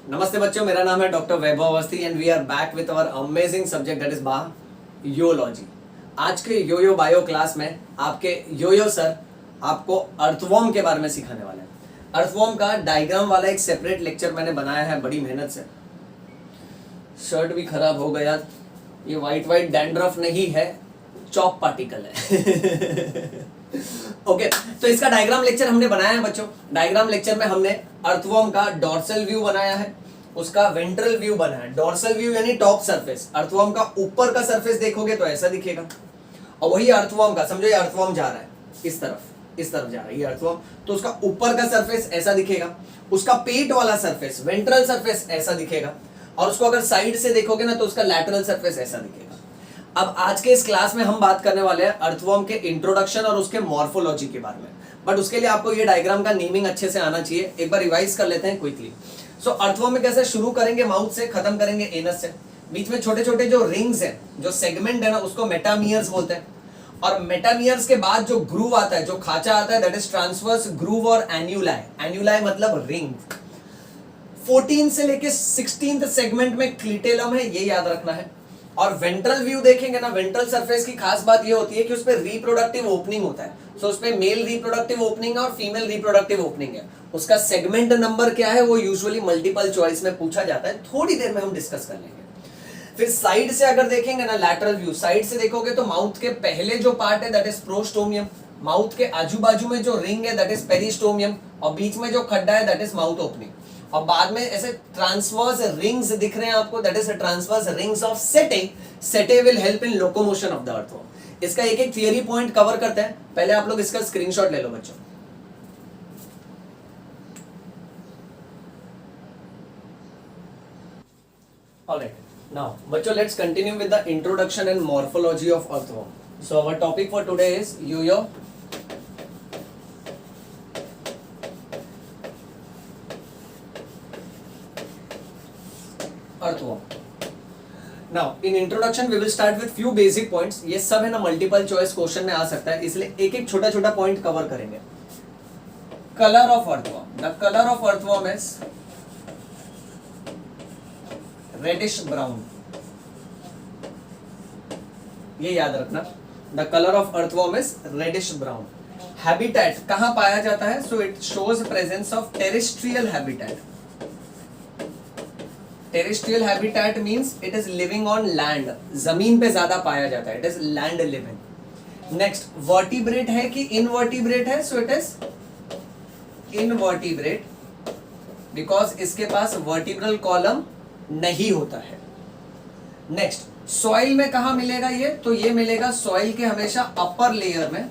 नमस्ते बच्चों, मेरा नाम है doctor Vaibhav Awasthi and we are back with our amazing subject that is biology. आज के योयो बायो क्लास में आपके योयो सर आपको अर्थवॉर्म के बारे में सिखाने वाले हैं। अर्थवॉर्म का डायग्राम वाला एक सेपरेट लेक्चर मैंने बनाया है बड़ी मेहनत से। शर्ट भी खराब हो गया, ये वाइट वाइट डैंड्रफ नहीं है, चॉक पार्टिकल है। ओके, तो इसका डायग्राम लेक्चर हमने बनाया है बच्चों। डायग्राम लेक्चर में हमने अर्थवॉर्म का डॉर्सल व्यू बनाया है, उसका वेंट्रल व्यू बनाया है। डॉर्सल व्यू यानी टॉप सरफेस, अर्थवॉर्म का ऊपर का सरफेस देखोगे तो ऐसा दिखेगा, और वही अर्थवॉर्म का, समझो ये अर्थवॉर्म जा रहा है इस तरफ जा रहा है ये अर्थवॉर्म, तो उसका ऊपर का सरफेस ऐसा दिखेगा, उसका पेट वाला सरफेस वेंट्रल सरफेस ऐसा दिखेगा, और उसको अगर साइड से देखोगे ना तो उसका लैटरल सरफेस ऐसा दिखेगा। अब आज के इस क्लास में हम बात करने वाले हैं अर्थवॉर्म के इंट्रोडक्शन और उसके मॉर्फोलॉजी के बारे में, बट उसके लिए आपको ये डायग्राम का नेमिंग अच्छे से आना चाहिए। एक बार रिवाइज कर लेते हैं क्विकली। सो अर्थवॉर्म में कैसे शुरू करेंगे, माउथ से, खत्म करेंगे एनस से। बीच में छोटे छोटे जो रिंग्स हैं, जो सेगमेंट है ना, उसको मेटामियर्स बोलते हैं, और मेटामियर्स के बाद जो ग्रूव आता है, जो खांचा आता है, दैट इज ट्रांसवर्स ग्रूव और एन्यूलाई। एन्यूलाई मतलब रिंग। 14 से लेके 16th सेगमेंट में क्लिटेलम है, ये याद रखना है। और वेंट्रल व्यू देखेंगे ना, वेंट्रल सरफेस की खास बात ये होती है कि उसपे रिप्रोडक्टिव ओपनिंग होता है। सो उसपे मेल रिप्रोडक्टिव ओपनिंग है और फीमेल रिप्रोडक्टिव ओपनिंग है। उसका सेगमेंट नंबर क्या है वो यूजुअली मल्टीपल चॉइस में पूछा जाता है, थोड़ी देर में हम डिस्कस कर लेंगे। फिर साइड से अगर देखेंगे ना, लैटरल व्यू, साइड से देखोगे तो माउथ के पहले जो पार्ट है दैट इज प्रोस्टोमियम, माउथ के आजू बाजू में जो रिंग है दैट इज पेरिस्टोमियम, और बीच में जो खड्डा है दैट इज माउथ ओपनिंग, और बाद में ऐसे ट्रांसवर्स रिंग्स दिख रहे हैं आपको, that is transverse rings of setae. Setae will help in locomotion of the earthworm. इसका एक एक थियरी पॉइंट कवर करते हैं। पहले आप लोग इसका स्क्रीनशॉट ले लो बच्चों। ऑलराइट, नाउ बच्चों let's continue with the introduction and morphology of earthworm. So our topic for today is YoYo earthworm. Now, in introduction we will start with few basic points. ये सब है ना मल्टीपल चॉइस क्वेश्चन में आ सकता है, इसलिए एक एक छोटा छोटा पॉइंट कवर करेंगे। Colour of earthworm, the colour of earthworm is reddish brown, ये याद रखना। The colour of earthworm is reddish brown. Habitat कहां पाया जाता है, so it shows presence of terrestrial habitat. Terrestrial habitat means it is living on land, जमीन पे ज्यादा पाया जाता है, it is land living. Next, vertebrate है कि इनवर्टिब्रेट है, so it is invertebrate because इसके पास वर्टिब्रल कॉलम नहीं होता है। नेक्स्ट, सॉइल में कहां मिलेगा ये, तो ये मिलेगा सॉइल के हमेशा अपर लेयर में,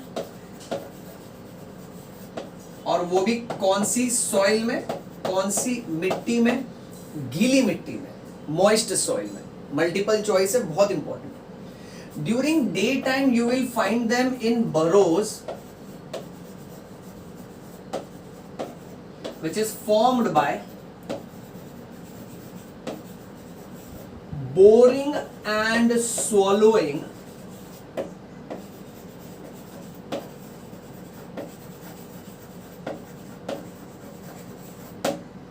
और वो भी कौन सी सॉइल में, कौन सी मिट्टी में, गीली मिट्टी में, मॉइस्ट सॉइल में। मल्टीपल चॉइस है, बहुत important. During day time you will find them in burrows which is formed by boring and swallowing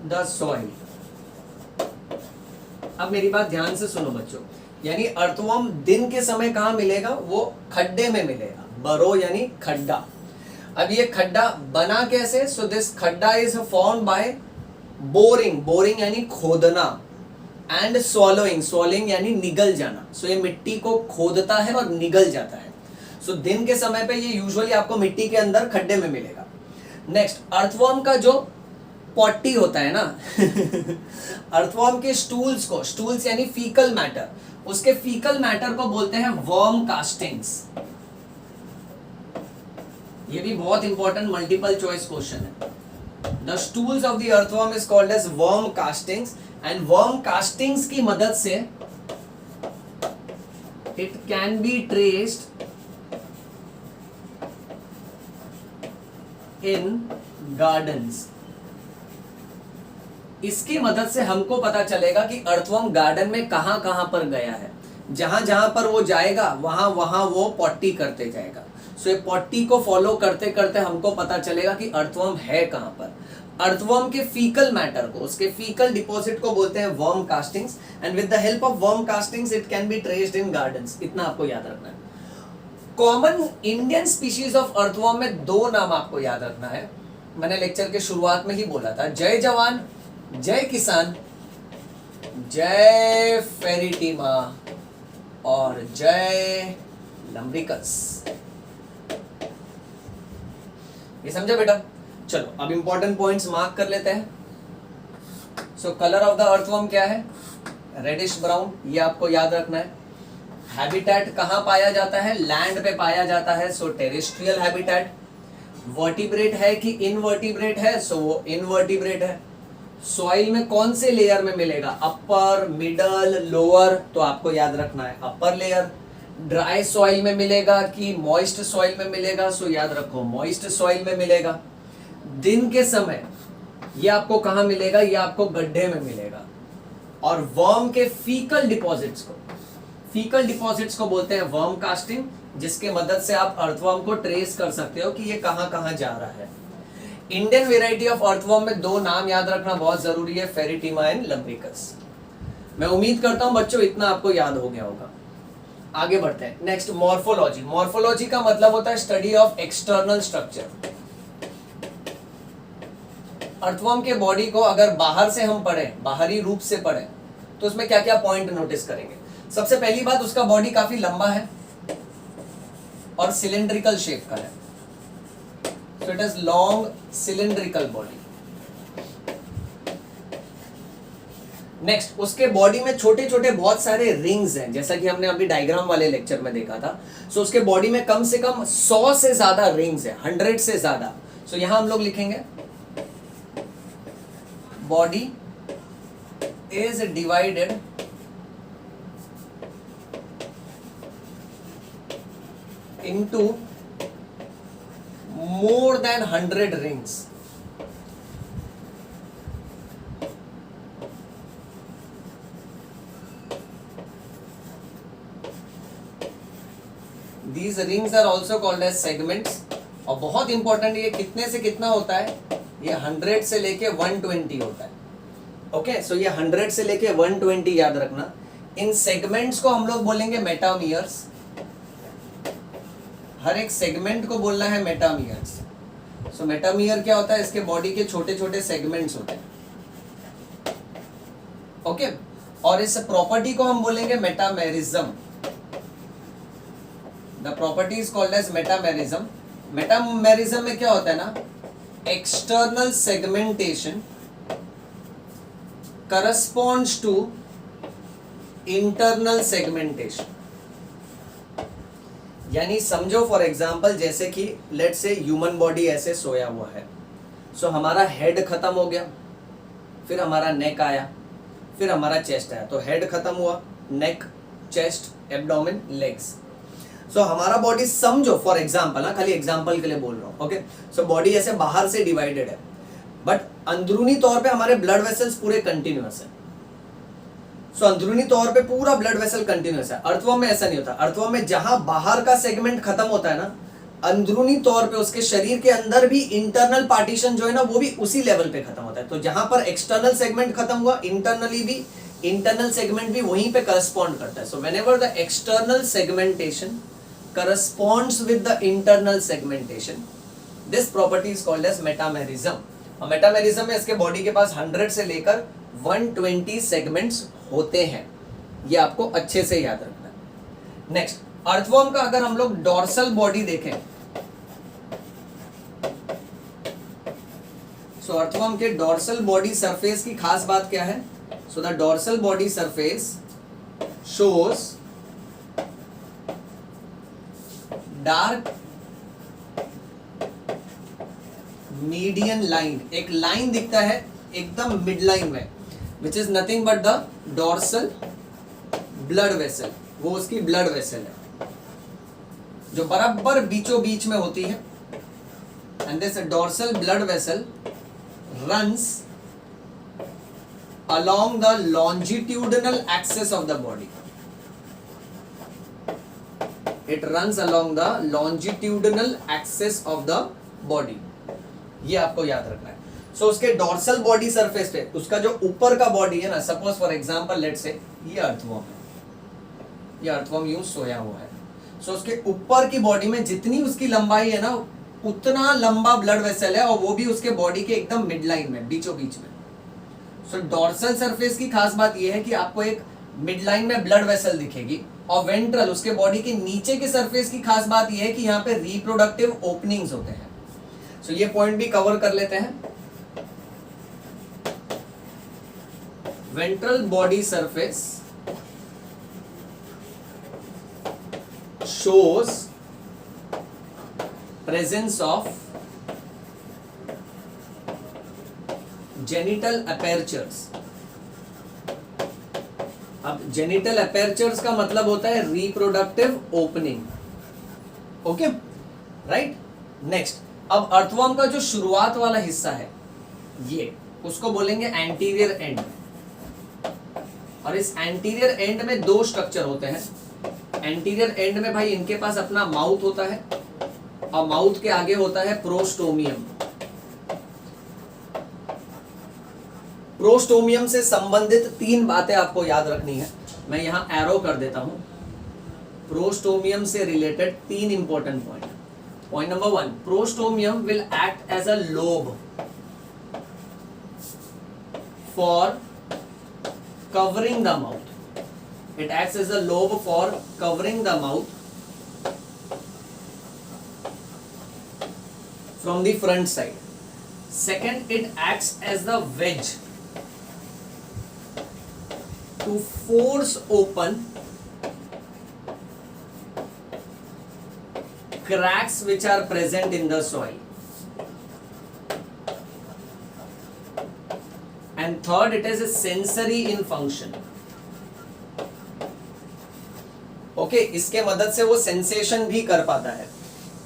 the soil। अब मेरी बात ध्यान से सुनो बच्चों, यानी अर्थवॉर्म दिन के समय कहां मिलेगा, वो खड्डे में मिलेगा। बरो यानी खड्डा। अब ये खड्डा बना कैसे, सो दिस खड्डा is formed by boring, boring यानी खोदना, एंड स्वॉलोइंग, स्वॉलोइंग यानी निगल जाना। सो ये मिट्टी को खोदता है और निगल जाता है। सो दिन के समय पे ये यूजुअली आपको मिट्टी के अंदर खड्डे में मिलेगा। नेक्स्ट, अर्थवॉर्म का जो पॉटी होता है ना, अर्थवॉर्म के स्टूल्स को, स्टूल्स यानी फीकल मैटर, उसके फीकल मैटर को बोलते हैं वर्म कास्टिंग्स। ये भी बहुत इंपॉर्टेंट मल्टीपल चॉइस क्वेश्चन है। The stools of the earthworm is called as worm castings, and worm castings की मदद से it can be traced in gardens. इसकी मदद से हमको पता चलेगा कि अर्थवॉर्म गार्डन में कहां कहां पर गया है। जहां जहां पर वो जाएगा वहां वहां वो पॉटी करते जाएगा। सो ये पॉटी को फॉलो करते करते हमको पता चलेगा कि अर्थवॉर्म है कहां पर। अर्थवर्म के फीकल मैटर को, उसके फीकल डिपॉजिट को बोलते हैं worm castings, and with the help of worm castings it can be traced in gardens. इतना आपको याद रखना है। Common Indian species of earthworm में दो नाम आपको याद रखना है, मैंने लेक्चर के शुरुआत में ही बोला था, जय जवान जय किसान, जय फेरिटीमा और जय लम्ब्रिकस। ये समझे बेटा? चलो अब इंपॉर्टेंट पॉइंट्स मार्क कर लेते हैं। सो कलर ऑफ द अर्थवर्म क्या है? रेडिश ब्राउन, ये आपको याद रखना है। हैबिटेट कहां पाया जाता है? लैंड पे पाया जाता है, सो टेरेस्ट्रियल हैबिटेट। वर्टिब्रेट है कि इनवर्टिब्रेट है? सो वो इनवर्टिब्रेट है। सॉइल में कौन से लेयर में मिलेगा? अपर, मिडल, लोअर, तो आपको याद रखना है अपर लेयर। ड्राई सॉइल में मिलेगा कि मॉइस्ट सॉइल में मिलेगा? सो याद रखो मॉइस्ट सॉइल में मिलेगा। दिन के समय ये आपको कहां मिलेगा? ये आपको गड्ढे में मिलेगा। और वर्म के फीकल डिपॉजिट्स को बोलते हैं वर्म कास्टिंग, जिसके मदद से आप अर्थवर्म को ट्रेस कर सकते हो कि ये कहां कहां जा रहा है। इंडियन वेराइटी ऑफ अर्थवर्म में दो नाम याद रखना बहुत जरूरी है, फेरिटीमा एंड लम्ब्रिकस। मैं उम्मीद करता हूं बच्चों इतना आपको याद हो गया होगा। आगे बढ़ते हैं। Next, morphology. मॉर्फोलॉजी का मतलब होता है study of external structure. Earthworm के बॉडी को अगर बाहर से हम पढ़ें, बाहरी रूप से पढ़ें, तो उसमें क्या क्या पॉइंट नोटिस करेंगे? सबसे पहली बात, उसका बॉडी काफी लंबा है और सिलिंड्रिकल शेप का है, so it is long cylindrical body. Next, उसके बॉडी में छोटे छोटे बहुत सारे रिंग्स हैं, जैसा कि हमने अभी डायग्राम वाले लेक्चर में देखा था। सो उसके बॉडी में कम से कम 100 से ज्यादा रिंग्स हैं, 100 से ज्यादा। सो यहां हम लोग लिखेंगे body is divided into more than 100 rings. These rings are also called as segments. और बहुत इंपॉर्टेंट, ये कितने से कितना होता है? ये 100 से लेके 120 होता है। ओके, सो ये 100 से लेके 120 याद रखना। इन सेगमेंट्स को हम लोग बोलेंगे मेटामियर्स। हर एक सेगमेंट को बोलना है मेटामियर्स। सो मेटामियर क्या होता है? इसके बॉडी के छोटे छोटे सेगमेंट्स होते हैं। ओके, और इस प्रॉपर्टी को हम बोलेंगे metamerism. The property is called as metamerism. Metamerism में क्या होता है ना, external segmentation corresponds to internal segmentation। यानी समझो फॉर एग्जांपल, जैसे कि लेट से ह्यूमन बॉडी ऐसे सोया हुआ है। सो हमारा हेड खत्म हो गया, फिर हमारा नेक आया, फिर हमारा चेस्ट आया। तो हेड खत्म हुआ, नेक, चेस्ट, एब्डोमेन, लेग्स। सो हमारा बॉडी समझो फॉर एग्जांपल, ना खाली एग्जांपल के लिए बोल रहा हूं। ओके, सो बॉडी ऐसे बाहर से डिवाइडेड है, बट अंदरूनी तौर पे हमारे ब्लड वेसल्स पूरे कंटिन्यूअस है। सो अंदरूनी तौर पे पूरा ब्लड वेसल कंटिन्यूअस है। अर्थवर्म में ऐसा नहीं होता। अर्थवर्म में जहां बाहर का सेगमेंट खत्म होता है ना, अंदरूनी तौर पे उसके शरीर के अंदर भी इंटरनल पार्टीशन जो है ना, वो भी उसी लेवल पे खत्म होता है। तो जहां पर एक्सटर्नल सेगमेंट खत्म हुआ, इंटरनली भी इंटरनल सेगमेंट भी वहीं पे करस्पॉन्ड करता है। So whenever the external segmentation corresponds with the internal segmentation, this property is called as metamerism। और मेटामेरिज्म में इसके बॉडी के पास 100 से लेकर 120 सेगमेंट्स होते हैं। ये आपको अच्छे से याद रखना है। नेक्स्ट, अर्थवर्म का अगर हम लोग डॉर्सल बॉडी देखें, सो अर्थवर्म के डॉर्सल बॉडी सरफेस की खास बात क्या है? So the dorsal body surface shows dark median line. एक लाइन दिखता है एकदम मिड लाइन में, which is nothing but the dorsal blood vessel. वो उसकी ब्लड वेसल है जो बराबर बीचों बीच में होती है। And this dorsal blood vessel runs along the longitudinal axis of the body। It runs along the longitudinal axis of the body। ये आपको याद रखना है। सो उसके डॉर्सल बॉडी सरफेस पे उसका जो ऊपर का बॉडी है ना, suppose for example let's say ये अर्थवर्म है, ये अर्थवर्म यूं सोया हुआ है। सो उसके ऊपर की बॉडी में जितनी उसकी लंबाई है ना, उतना लंबा ब्लड वेसल है, और वो भी उसके बॉडी के एकदम मिड लाइन में, बीचों बीच में। सो डॉर्सल सरफेस की खास बात ये है कि आपको एक मिड लाइन में ब्लड वेसल दिखेगी, और वेंट्रल उसके बॉडी के नीचे के सरफेस की खास बात ये है कि यहाँ पे रिप्रोडक्टिव ओपनिंग्स होते हैं। सो ये पॉइंट भी कवर कर लेते हैं। Ventral body surface shows presence of genital apertures। अब जेनिटल अपेरचर्स का मतलब होता है reproductive opening. Okay, right. Next, अब अर्थवर्म का जो शुरुआत वाला हिस्सा है ये, उसको बोलेंगे एंटीरियर एंड। और इस एंटीरियर एंड में दो स्ट्रक्चर होते हैं। एंटीरियर एंड में भाई इनके पास अपना माउथ होता है, और माउथ के आगे होता है प्रोस्टोमियम। प्रोस्टोमियम से संबंधित तीन बातें आपको याद रखनी है, मैं यहां एरो कर देता हूं। प्रोस्टोमियम से रिलेटेड तीन important point. Point number 1, prostomium will act as a lobe for covering the mouth. It acts as a lobe for covering the mouth from the front side. Second, it acts as the wedge to force open cracks which are present in the soil. And third, it is a sensory in function. Okay, इसके मदद से वो sensation भी कर पाता है।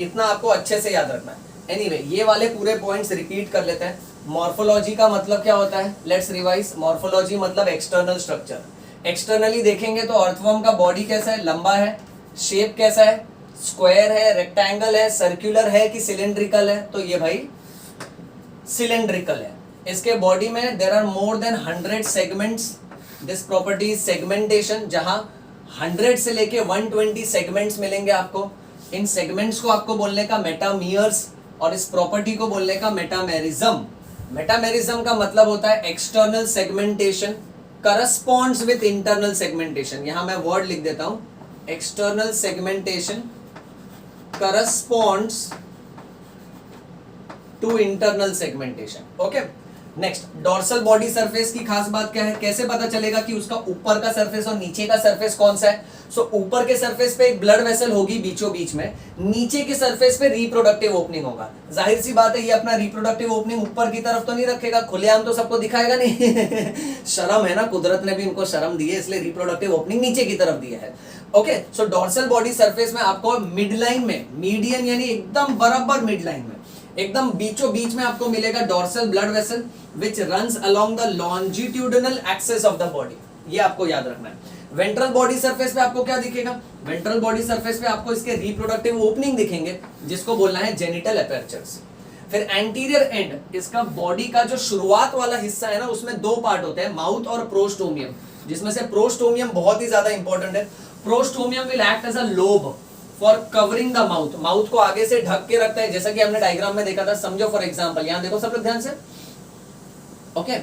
इतना आपको अच्छे से याद रखना है। एनीवे, ये वाले पूरे पॉइंट्स रिपीट कर लेते हैं। मॉर्फोलॉजी का मतलब क्या होता है, लेट्स रिवाइज। मॉर्फोलॉजी मतलब एक्सटर्नल स्ट्रक्चर। एक्सटर्नली देखेंगे तो अर्थवर्म का बॉडी कैसा है, लंबा है, शेप कैसा है, स्क्वायर है, रेक्टेंगल है, सर्कुलर है कि सिलेंड्रिकल है, तो ये भाई सिलेंड्रिकल है। इसके बॉडी में there are more than 100 segments. This property is segmentation, जहां 100 से लेके 120 सेगमेंट्स मिलेंगे आपको। इन सेगमेंट्स को आपको बोलने का मेटामियर्स, और इस प्रॉपर्टी को बोलने का मेटामेरिज्म। मेटामेरिज्म का मतलब होता है external segmentation corresponds with internal segmentation. यहां मैं वर्ड लिख देता हूं, external segmentation corresponds to internal segmentation. Okay, next, dorsal body surface की खास बात क्या है, कैसे पता चलेगा कि उसका ऊपर का सरफेस और नीचे का सरफेस कौन सा है। सो ऊपर के सरफेस पे एक ब्लड वेसल होगी बीचों बीच में, नीचे के सरफेस पे रिप्रोडक्टिव ओपनिंग होगा। जाहिर सी बात है, ये अपना रिप्रोडक्टिव ओपनिंग ऊपर की तरफ तो नहीं रखेगा, खुलेआम तो सबको दिखाएगा नहीं शर्म है ना, कुदरत ने भी इनको शर्म दी है, इसलिए रिप्रोडक्टिव ओपनिंग नीचे की तरफ दिया है। ओके, सो डॉर्सल बॉडी सरफेस में आपको मिड लाइन में, मीडियन यानी एकदम बराबर मिड लाइन में, एकदम बीचों बीच में आपको मिलेगा dorsal blood vessel which runs along the longitudinal axis of the body। ये आपको याद रखना है। वेंट्रल बॉडी सरफेस पे आपको क्या दिखेगा, वेंट्रल बॉडी सरफेस पे आपको इसके रिप्रोडक्टिव ओपनिंग दिखेंगे, जिसको बोलना है जेनिटल अपर्चर्स। फिर एंटीरियर एंड, इसका बॉडी का जो शुरुआत वाला हिस्सा है ना, उसमें दो पार्ट होते हैं, माउथ और प्रोस्टोमियम, जिसमें से प्रोस्टोमियम बहुत ही ज्यादा इंपॉर्टेंट है। Prostomium will act as a lobe for covering the mouth. Mouth को आगे से ढक के रखता है, जैसा कि हमने डायग्राम में देखा था। समझो फॉर एग्जांपल, यहां देखो सब लोग ध्यान से। ओके,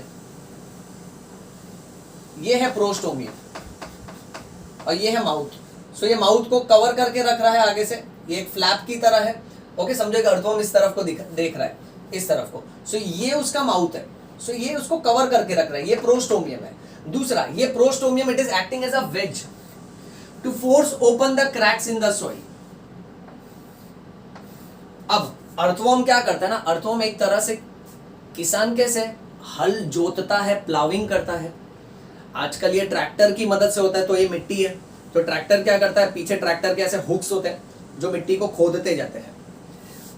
ये है प्रोस्टोमियम और ये है माउथ। सो ये माउथ को कवर करके रख रहा है आगे से, ये एक फ्लैप की तरह है। ओके, समझो अर्थवर्म इस तरफ को देख रहा है, इस तरफ को। सो ये उसका माउथ है, सो ये उसको कवर करके रख रहा है, ये प्रोस्टोमियम है। दूसरा, ये prostomium it is acting as a wedge to force open the cracks in the soil. अब अर्थवर्म क्या करता है ना, अर्थवर्म एक तरह से किसान कैसे हल जोतता है, प्लाविंग करता है। आजकल ये ट्रैक्टर की मदद से होता है, तो ये मिट्टी है, तो ट्रैक्टर क्या करता है, पीछे ट्रैक्टर के ऐसे हुक्स होते हैं जो मिट्टी को खोदते जाते हैं।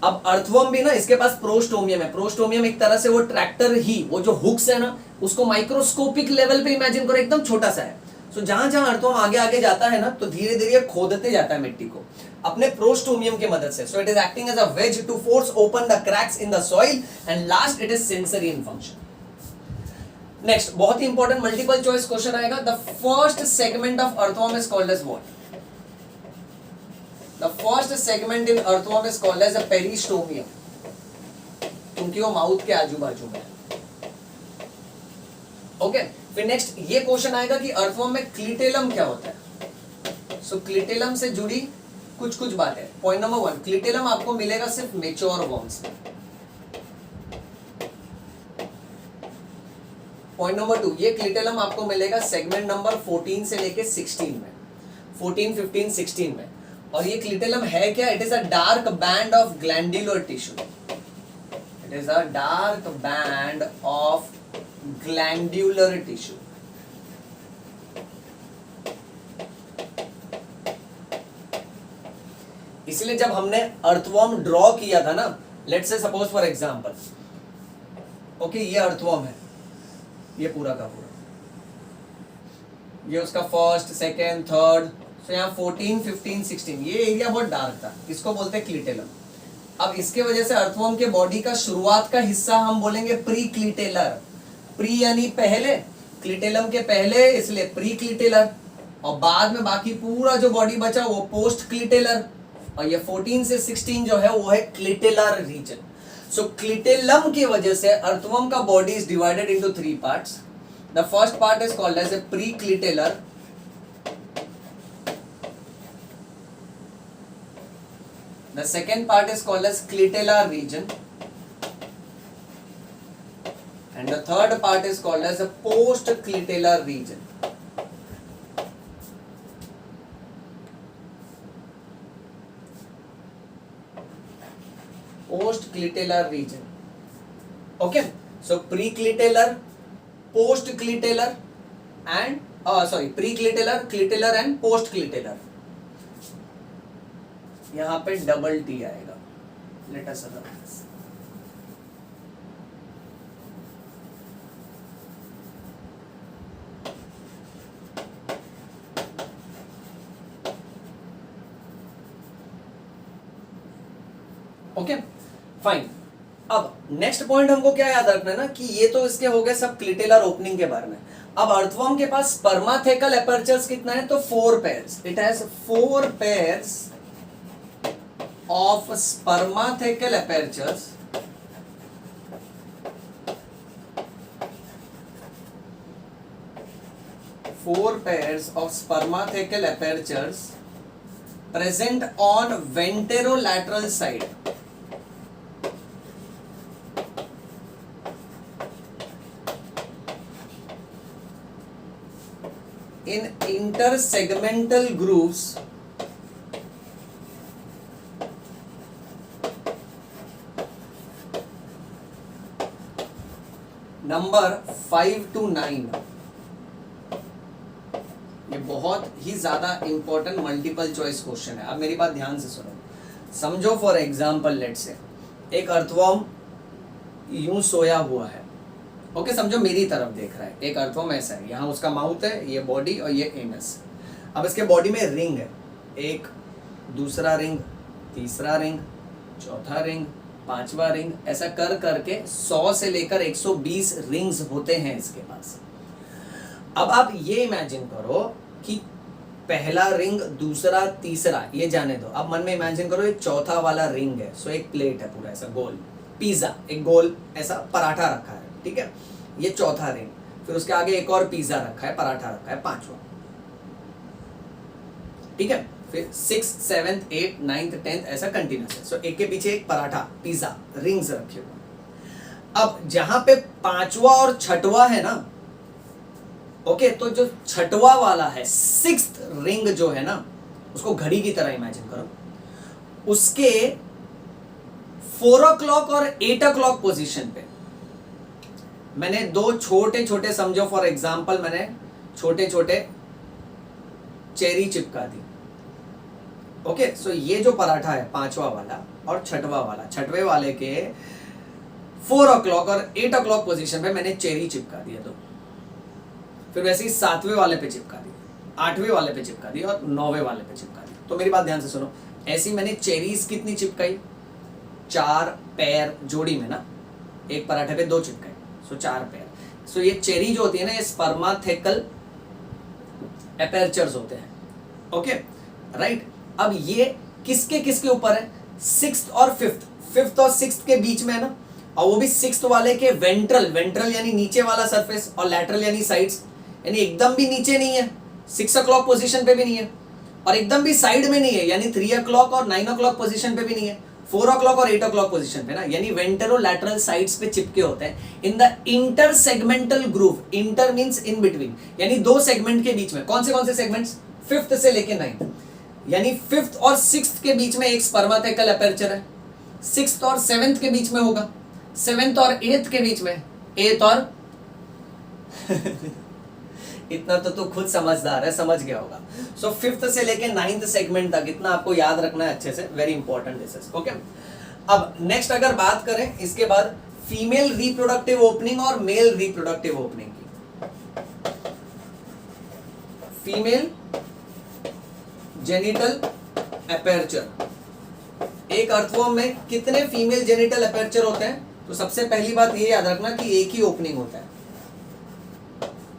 अब अर्थवर्म भी ना, इसके पास प्रोस्टोमियम है। प्रोस्टोमियम एक तरह से वो ट्रैक्टर ही, वो जो हुक्स है ना, उसको माइक्रोस्कोपिक लेवल पे इमेजिन करो, एकदम छोटा सा है। सो जहां जहां अर्थवर्म आगे आगे जाता है ना, तो धीरे धीरे खोदते जाता है मिट्टी को। अपने प्रोस्टोमियम के मदद से. So it is acting as a wedge to force open the cracks in the soil. And last it is sensory in function. Next बहुत ही इंपॉर्टेंट मल्टीपल चॉइस क्वेश्चन आएगा. The first segment of earthworm is called as what? The first segment in earthworm is called as a peristomium, क्योंकि वो mouth के आजू बाजू में है. ओके. फिर नेक्स्ट ये क्वेश्चन आएगा कि अर्थवर्म में क्लिटेलम क्या होता है. सो क्लिटेलम से जुड़ी कुछ कुछ बातें. पॉइंट नंबर 1, क्लिटेलम आपको मिलेगा सिर्फ मेच्योर वर्म्स में. पॉइंट नंबर 2, ये क्लिटेलम आपको मिलेगा सेगमेंट नंबर 14 से लेके 16 में, 14, 15, 16 में. और ये क्लिटेलम है क्या? It is a dark band of glandular tissue. It is a dark band of glandular tissue. इसलिए जब हमने अर्थवर्म ड्रॉ किया था ना, let's say suppose for example, okay, ये अर्थवर्म है, ये पूरा का पूरा, ये उसका फर्स्ट, सेकेंड, थर्ड. सो यहाँ 14, 15, 16 ये एरिया बहुत डार्क था, इसको बोलते हैं क्लिटेलम. अब इसके वजह से अर्थवर्म के बॉडी का शुरुआत का हिस्सा हम बोलेंगे प्री क्लिटेलर. प्री यानी पहले, क्लिटेलम के पहले, इसलिए प्री क्लिटेलर. और बाद में बाकी पूरा जो बॉडी बचा वो पोस्ट क्लिटेलर. और ये 14 से 16 जो है वो है क्लिटेलर रीजन. सो क्लिटेलम की वजह से अर्थवर्म का body is divided into 3 parts. The first part is called as a pre clitellar. The second part is called as clitellar region, and the third part is called as a post-clitellar region. Post-clitellar region. Okay, so pre-clitellar, post-clitellar, and pre-clitellar, clitellar, and post-clitellar. यहाँ पे double T आएगा. Let us run this. Okay fine. अब next point हमको क्या याद रखना है ना, कि ये तो इसके हो गए सब क्लिटेलर ओपनिंग के बारे में. अब अर्थवर्म के पास स्पर्माथेकल एपर्चर्स कितना है? तो 4 pairs. It has 4 pairs of spermathecal apertures. Four pairs of spermathecal apertures present on ventrolateral side. In intersegmental grooves number 5 to 9. ये बहुत ही ज्यादा इंपॉर्टेंट मल्टीपल चॉइस क्वेश्चन है. अब मेरी बात ध्यान से सुनो. समझो फॉर एग्जांपल लेट्स से एक अर्थवर्म यूं सोया हुआ है. ओके, समझो मेरी तरफ देख रहा है. एक अर्थवर्म ऐसा है, यहाँ उसका माउथ है, ये बॉडी और ये एनस. अब इसके बॉडी में रिंग है, एक, दूसरा रिंग, तीसरा रिंग, चौथा रिंग, 5वां रिंग, ऐसा कर करके 100 से लेकर 120 रिंग्स होते हैं इसके पास. अब आप ये इमेजिन करो कि पहला रिंग, दूसरा, तीसरा, ये जाने दो. अब मन में इमेजिन करो एक चौथा वाला रिंग है. सो एक प्लेट है पूरा ऐसा गोल, पिज्जा, एक गोल ऐसा पराठा रखा है. ठीक है, ये चौथा रिंग. फिर उसके आगे एक और पिज्जा रखा है, पराठा रखा है, 5वां. ठीक है, फिर 6, 7, 8, 9, 10 ऐसा कंटिन्यूस है. सो एक के पीछे एक पराठा, पिज्जा, रिंग्स रखे हुए. अब जहां पे 5वां और 6वां है ना, ओके, तो जो 6वां वाला है, 6th रिंग जो है ना, उसको घड़ी की तरह इमेजिन करो. उसके 4 o'clock और 8 o'clock पोजीशन पे मैंने 2 छोटे छोटे, समझो फॉर एग्जांपल मैंने छोटे छोटे चेरी चिपका दी. ओके, सो ये जो पराठा है 5वां वाला और 6वां वाला, 6वें वाले के 4 o'clock और 8 o'clock पोजीशन पे मैंने चेरी चिपका दिया. तो फिर वैसे ही 7वें वाले पे चिपका दी, 8वें वाले पे चिपका दी और 9वें वाले पे चिपका दी. तो मेरी बात ध्यान से सुनो. ऐसी मैंने चेरीज कितनी चिपकाई, 4 पैर जोड़ी में ना, एक पराठे पे 2 चिपकाए, सो 4 पैर। सो ये चेरी जो होती है ना, ये स्पर्माथेकल एपर्चर्स होते हैं। Okay right. अब ये किसके किसके ऊपर है, 6th और 5th और 6th के बीच में है ना, और वो भी 6th वाले के वेंट्रल यानी नीचे वाला सरफेस, और लैटरल यानी साइड्स, यानी एकदम भी नीचे नहीं है, 6 o'clock पोजीशन पे भी नहीं है, और एकदम भी साइड में नहीं है, यानी 3 o'clock और 9 o'clock पोजीशन पे भी नहीं है, 4 o'clock और 8 o'clock पोजीशन पे ना, यानी वेंट्रो लैटरल साइड्स पे चिपके होते हैं in the inter segmental groove. Inter means in between, यानी 2 सेगमेंट के बीच में। कौन से सेगमेंट्स, 5th से लेके 9th, यानी 5th और 6th के बीच में एक स्पर्माथेकल एपर्चर है, 6th और 7th के बीच में होगा, 7th और 8th के बीच में, 8th और इतना तो तू खुद समझदार है, समझ गया होगा। सो 5th से लेके 9th सेगमेंट तक इतना आपको याद रखना है अच्छे से, very important this is. Okay, अब नेक्स्ट अगर बात करें इसके बाद फीमेल रिप्रोडक्टिव ओपनिंग और मेल रिप्रोडक्टिव ओपनिंग की। फीमेल जेनिटल एपर्चर, एक अर्थवर्म में कितने फीमेल जेनिटल एपर्चर होते हैं, तो सबसे पहली बात ये याद रखना कि एक ही ओपनिंग होता है,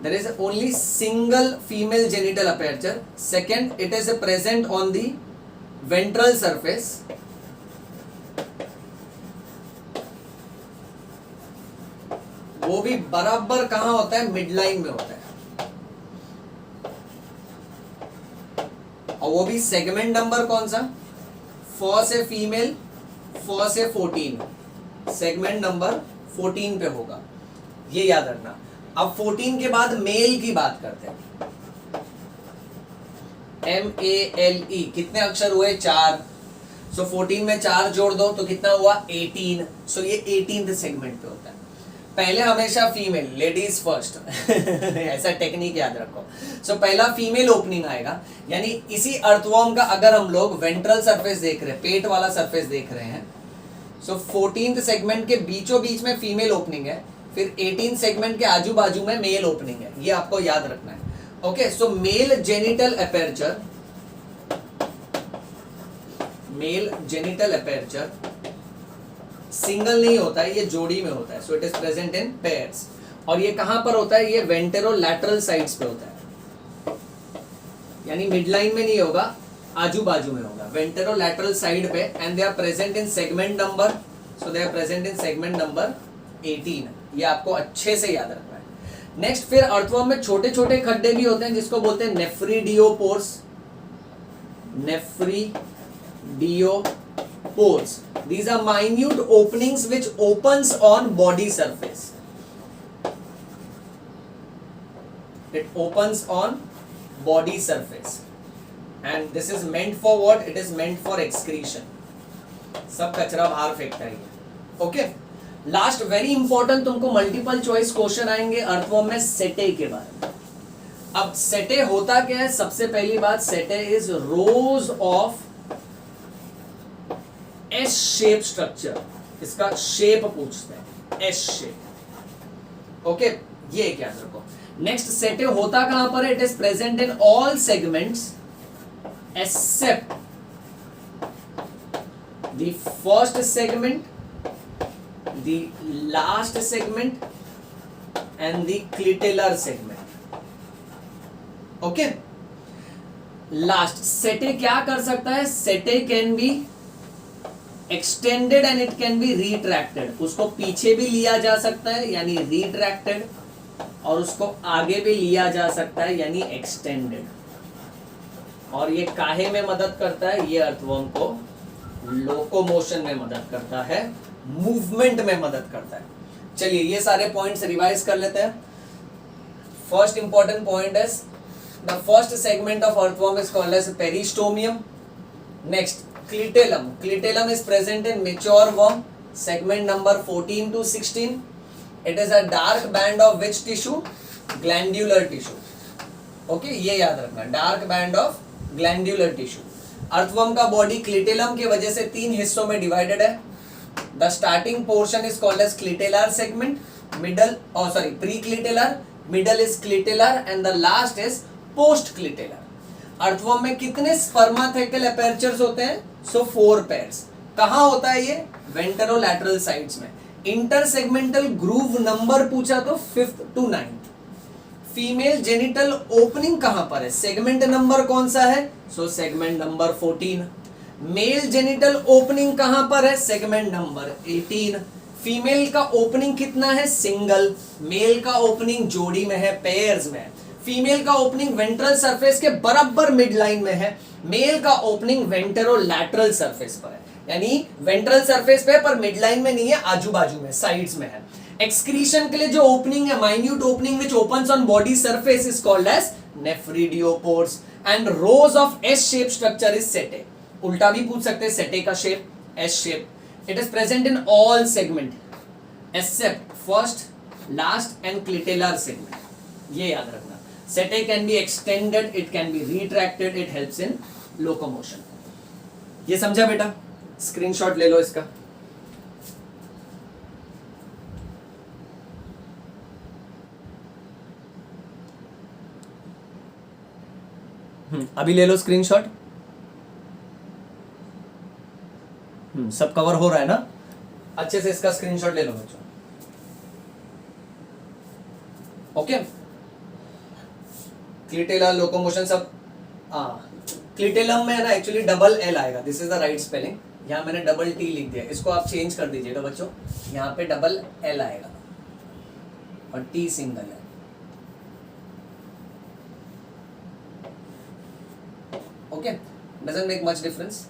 there is only single female genital aperture. Second, it is present on the ventral surface. वो भी बराबर कहां होता है, मिड लाइन में होता है, और वो भी सेगमेंट नंबर कौन सा, 4 से फीमेल 4 से 14, सेगमेंट नंबर 14 पे होगा, ये याद रखना। अब 14 के बाद मेल की बात करते हैं, MALE, कितने अक्षर हुए, 4। सो 14 में 4 जोड़ दो तो कितना हुआ, 18। सो ये 18th सेगमेंट पे होता है। पहले हमेशा फीमेल, लेडीज फर्स्ट ऐसा टेक्निक याद रखो। सो पहला फीमेल ओपनिंग आएगा, यानी इसी अर्थवर्म का अगर हम लोग वेंट्रल सरफेस देख रहे हैं, पेट वाला सरफेस देख रहे हैं, सो 14th सेगमेंट के बीचों बीच में फीमेल ओपनिंग है, फिर 18 सेगमेंट के आजू बाजू में मेल ओपनिंग है, ये आपको याद रखना है। Okay, so male genital aperture, male genital aperture single नहीं होता है, ये जोड़ी में होता है, so it is present in pairs. और ये कहां पर होता है, ये वेंटेरोलैटरल साइड्स पे होता है, यानी मिड लाइन में नहीं होगा, आजू बाजू में होगा, वेंटेरोलैटरल साइड पे, and they are present in segment number, so they are present in segment number 18। ये आपको अच्छे से याद रखना है। नेक्स्ट, फिर अर्थवर्म में छोटे छोटे खड्डे भी होते हैं जिसको बोलते हैं नेफ्रिडियोपोर्स, नेफ्रिडियोपोर्स, these are minute openings which opens on body surface, it opens on body surface, and this is meant for what, it is meant for excretion, सब कचरा बाहर फेंकता है ये। ओके, लास्ट वेरी इंपॉर्टेंट, तुमको मल्टीपल चॉइस क्वेश्चन आएंगे earthworm में सेटे के बारे में। अब सेटे होता क्या है, सबसे पहली बात, setae is rows of S shape structure, इसका शेप पूछते हैं, एस शेप। ओके, ये क्या रखो। नेक्स्ट, सेटे होता कहां पर है, it is present in all segments except the first segment, the last segment and the clitellar segment. Okay, last setae क्या कर सकता है, setae can be extended and it can be retracted, उसको पीछे भी लिया जा सकता है यानी retracted, और उसको आगे भी लिया जा सकता है यानी extended। और ये काहे में मदद करता है, ये अर्थवर्म को लोकोमोशन में मदद करता है, मूवमेंट में मदद करता है। चलिए ये सारे पॉइंट्स रिवाइज कर लेते हैं। First important point is the first segment of earthworm is called as peristomium. Next, clitellum, clitellum is present in mature worm, segment number 14 to 16। It is a dark band of which tissue, glandular tissue. Okay, ये याद रखना, dark band of glandular tissue. Earthworm का body clitellum की वजह से 3 हिस्सों में divided है। The starting portion is called as clitellar segment, middle, preclitellar, middle is clitellar and the last is postclitellar। Earthworm में कितने स्पर्माथेकल एपर्चर्स होते हैं, सो 4 पेयर्स। कहाँ होता है ये? वेंटरोलैटरल साइड्स में। इंटरसेगमेंटल ग्रूव नंबर पूछा तो 5th to 9th। Female genital opening कहां पर है? सेगमेंट नंबर कौन सा है? So segment number 14। Male genital opening कहां पर है? Segment number 18। फीमेल का ओपनिंग कितना है? सिंगल। मेल का ओपनिंग जोड़ी में है, पेयर्स में है। फीमेल का ओपनिंग वेंट्रल सरफेस के बराबर मिड लाइन में है। मेल का ओपनिंग वेंटरोलैटरल सरफेस पर है, यानी वेंट्रल सरफेस पे पर मिड लाइन में नहीं है, आजू बाजू में, साइड्स में है। एक्सक्रीशन के लिए जो ओपनिंग है, minute opening which opens on body surface is called as nephridiopores and rows of S shape structure is setae. उल्टा भी पूछ सकते हैं, सेटे का shape S shape. It is present in all segment except first, last and clitellar segment, ये याद रखना। Setae can be extended, it can be retracted, it helps in locomotion. ये समझा बेटा? स्क्रीनशॉट ले लो इसका। अभी ले लो स्क्रीनशॉट। सब कवर हो रहा है ना? अच्छे से इसका स्क्रीनशॉट ले लो बच्चों। ओके, क्लिटेला, लोकोमोशन सब। क्लिटेलम में है ना, एक्चुअली डबल एल आएगा, this is the right spelling. यहाँ मैंने डबल टी लिख दिया, इसको आप चेंज कर दीजिएगा बच्चों। यहाँ पे डबल एल आएगा और टी सिंगल है। Okay, doesn't make much difference.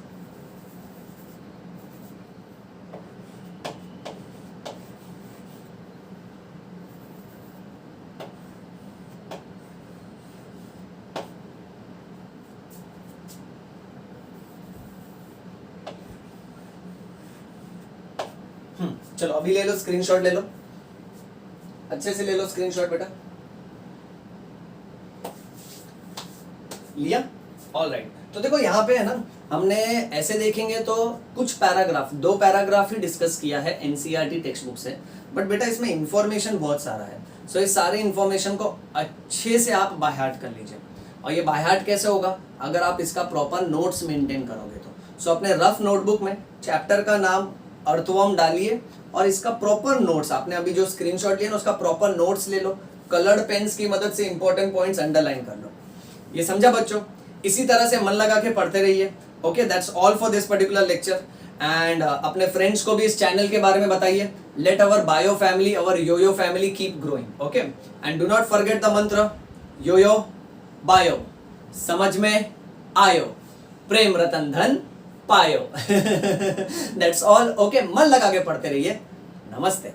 चलो अभी ले लो स्क्रीनशॉट, ले लो अच्छे से, ले लो स्क्रीनशॉट बेटा। लिया? ऑलराइट। तो देखो यहाँ पे है ना, हमने ऐसे देखेंगे तो कुछ पैराग्राफ, 2 पैराग्राफ ही डिस्कस किया है एनसीईआरटी टेक्स्ट बुक से, बट बेटा इसमें इंफॉर्मेशन बहुत सारा है। सो इस सारे इंफॉर्मेशन को अच्छे से आप बाय हार्ट कर लीजिए। और ये बाय हार्ट कैसे होगा? अगर आप इसका प्रॉपर नोट्स मेंटेन करोगे तो। सो अपने रफ नोटबुक में चैप्टर का नाम अर्थवर्म डालिए और इसका प्रॉपर नोट्स, आपने अभी जो स्क्रीनशॉट लिया ना उसका प्रॉपर नोट्स ले लो। कलर्ड पेन्स की मदद से इंपॉर्टेंट पॉइंट्स अंडरलाइन कर लो। ये समझा बच्चों? इसी तरह से मन लगा के पढ़ते रहिए। Okay, that's all for this particular lecture. And अपने फ्रेंड्स को भी इस चैनल के बारे में बताइए। Let our bio family, our YoYo family keep growing. Okay, and do not forget the मंत्र योयो बायो, समझ में आयो, प्रेम रतन धन पायो। That's all. ओके, मन लगा के पढ़ते रहिए। नमस्ते।